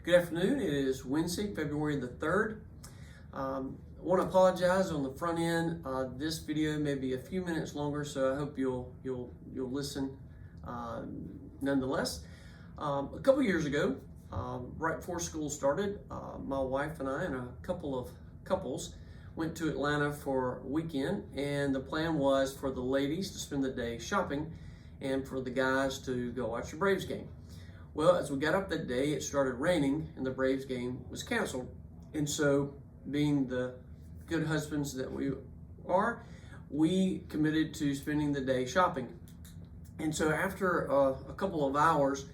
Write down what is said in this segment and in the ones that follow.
Good afternoon. It is Wednesday, February the 3rd. I want to apologize on the front end. This video may be a few minutes longer, so I hope you'll listen nonetheless. A couple years ago, right before school started, my wife and I and a couple of couples went to Atlanta for a weekend, and the plan was for the ladies to spend the day shopping and for the guys to go watch the Braves game. Well, as we got up that day, it started raining and the Braves game was canceled. And so, being the good husbands that we are, we committed to spending the day shopping. And so after a couple of hours,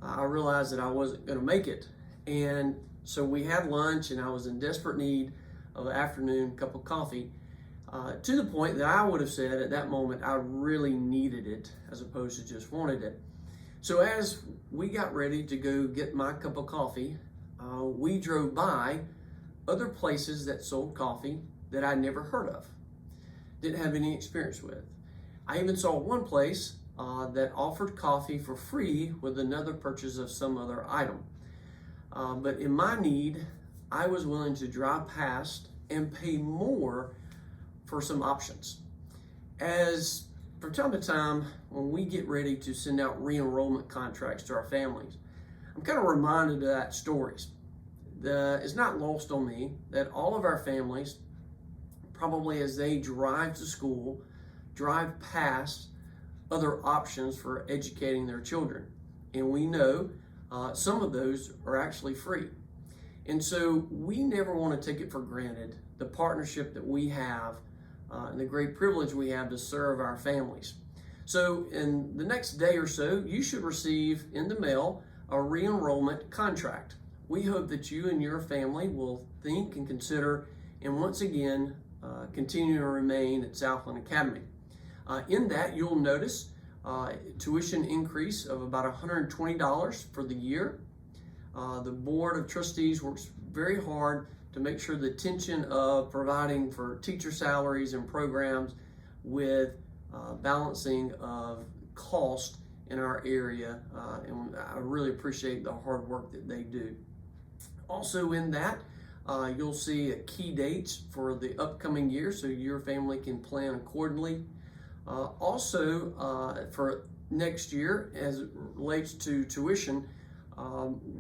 I realized that I wasn't going to make it. And so we had lunch, and I was in desperate need of an afternoon cup of coffee, to the point that I would have said at that moment I really needed it as opposed to just wanted it. So as we got ready to go get my cup of coffee, we drove by other places that sold coffee that I'd never heard of, didn't have any experience with. I even saw one place that offered coffee for free with another purchase of some other item. But in my need, I was willing to drive past and pay more for some options. As from time to time, when we get ready to send out re-enrollment contracts to our families, I'm kind of reminded of that stories. It's not lost on me that all of our families, probably as they drive to school, drive past other options for educating their children. And we know some of those are actually free. And so we never want to take it for granted, the partnership that we have and the great privilege we have to serve our families. So in the next day or so, you should receive in the mail a re-enrollment contract. We hope that you and your family will think and consider and once again continue to remain at Southland Academy. In that, you'll notice tuition increase of about $120 for the year. The Board of Trustees works very hard to make sure the tension of providing for teacher salaries and programs with balancing of cost in our area, and I really appreciate the hard work that they do. Also in that, you'll see key dates for the upcoming year so your family can plan accordingly. Also, for next year, as it relates to tuition,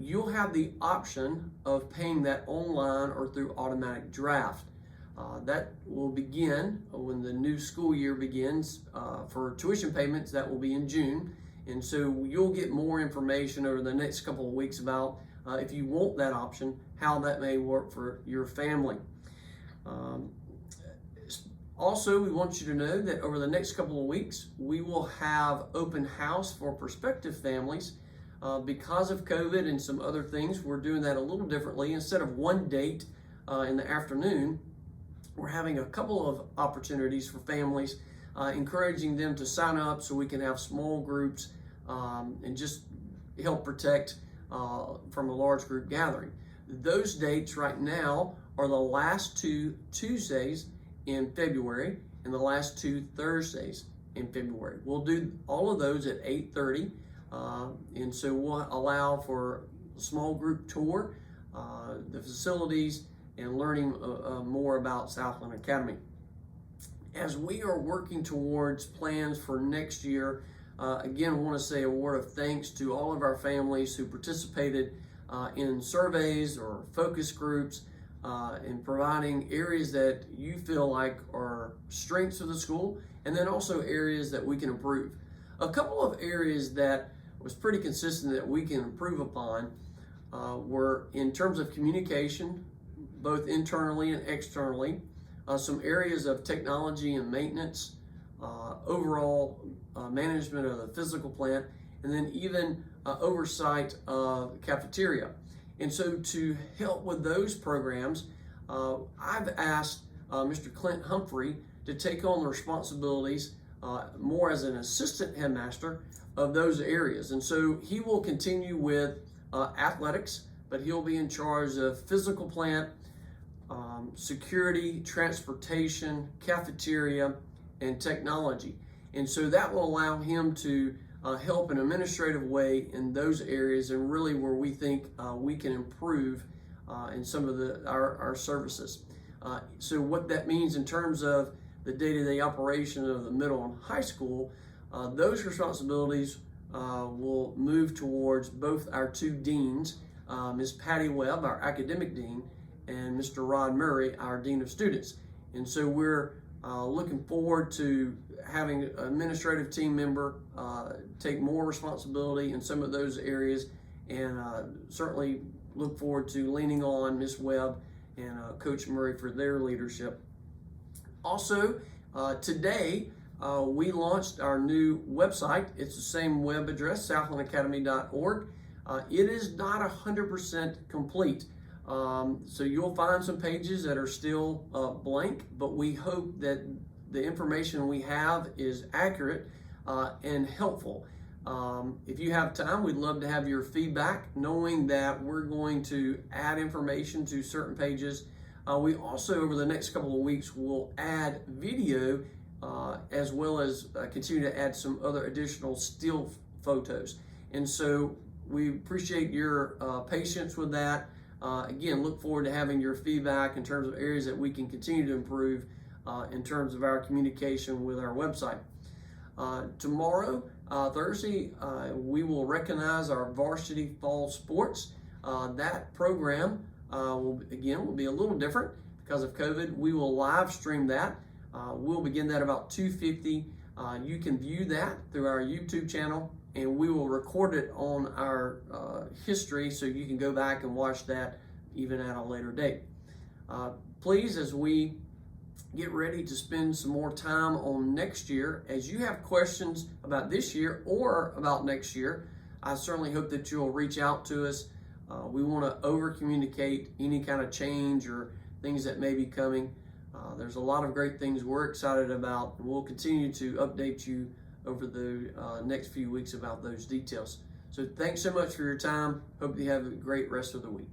you'll have the option of paying that online or through automatic draft. That will begin when the new school year begins. For tuition payments, that will be in June. And so you'll get more information over the next couple of weeks about if you want that option, how that may work for your family. Also, we want you to know that over the next couple of weeks, we will have open house for prospective families. Because of COVID and some other things, we're doing that a little differently. Instead of one date in the afternoon, we're having a couple of opportunities for families, encouraging them to sign up so we can have small groups and just help protect from a large group gathering. Those dates right now are the last two Tuesdays in February and the last two Thursdays in February. We'll do all of those at 8:30. And so we'll allow for a small group tour, the facilities, and learning more about Southland Academy. As we are working towards plans for next year, again, I want to say a word of thanks to all of our families who participated in surveys or focus groups in providing areas that you feel like are strengths of the school, and then also areas that we can improve. A couple of areas that was pretty consistent that we can improve upon were in terms of communication, both internally and externally, some areas of technology and maintenance, overall management of the physical plant, and then even oversight of the cafeteria. And so to help with those programs, I've asked Mr. Clint Humphrey to take on the responsibilities more as an assistant headmaster of those areas. And so he will continue with athletics, but he'll be in charge of physical plant, security, transportation, cafeteria, and technology. And so that will allow him to help in an administrative way in those areas, and really where we think we can improve in some of our services. So what that means in terms of the day-to-day operation of the middle and high school, those responsibilities will move towards both our two deans, Ms. Patty Webb, our academic dean, and Mr. Rod Murray, our dean of students. And so we're looking forward to having an administrative team member take more responsibility in some of those areas, and certainly look forward to leaning on Ms. Webb and Coach Murray for their leadership. Also, today we launched our new website. It's the same web address, southlandacademy.org. It is not 100% complete. So you'll find some pages that are still blank, but we hope that the information we have is accurate and helpful. If you have time, we'd love to have your feedback, knowing that we're going to add information to certain pages. We also, over the next couple of weeks, will add video as well as continue to add some other additional still photos. And so we appreciate your patience with that. Again, look forward to having your feedback in terms of areas that we can continue to improve in terms of our communication with our website. Tomorrow, Thursday, we will recognize our varsity fall sports. That program will be a little different because of COVID. We will live stream that. We'll begin that about 2:50. You can view that through our YouTube channel, and we will record it on our history so you can go back and watch that even at a later date. Please, as we get ready to spend some more time on next year, as you have questions about this year or about next year, I certainly hope that you'll reach out to us. We want to over communicate any kind of change or things that may be coming. There's a lot of great things we're excited about, and we'll continue to update you over the next few weeks about those details. So thanks so much for your time. Hope you have a great rest of the week.